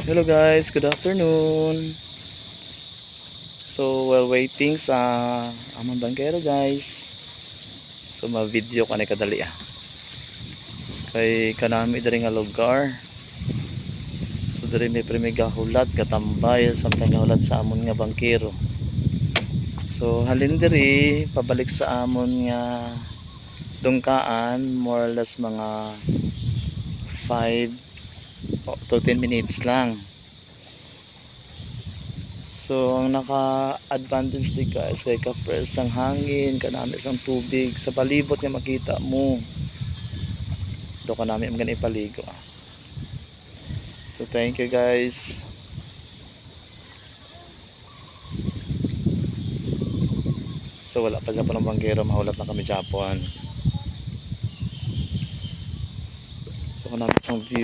Hello guys, good afternoon. So while waiting sa amang bangkero guys, so ma-video ka na kadali kay kanami diri nga lugar. So diri may primiga hulat katambay samtang hulat sa amon nga bangkero. So halin diri pabalik sa amon nga dungkaan, more or less mga 5 to 10 minutes lang. So ang naka-advantage di guys kay ka-fresh ang hangin, kanami ang tubig sa palibot nga makita mo. Do kanami ang ganay paligo. So thank you guys. So wala pa Japon ng banggero, mahulat na kami Japon. So kanami ang view.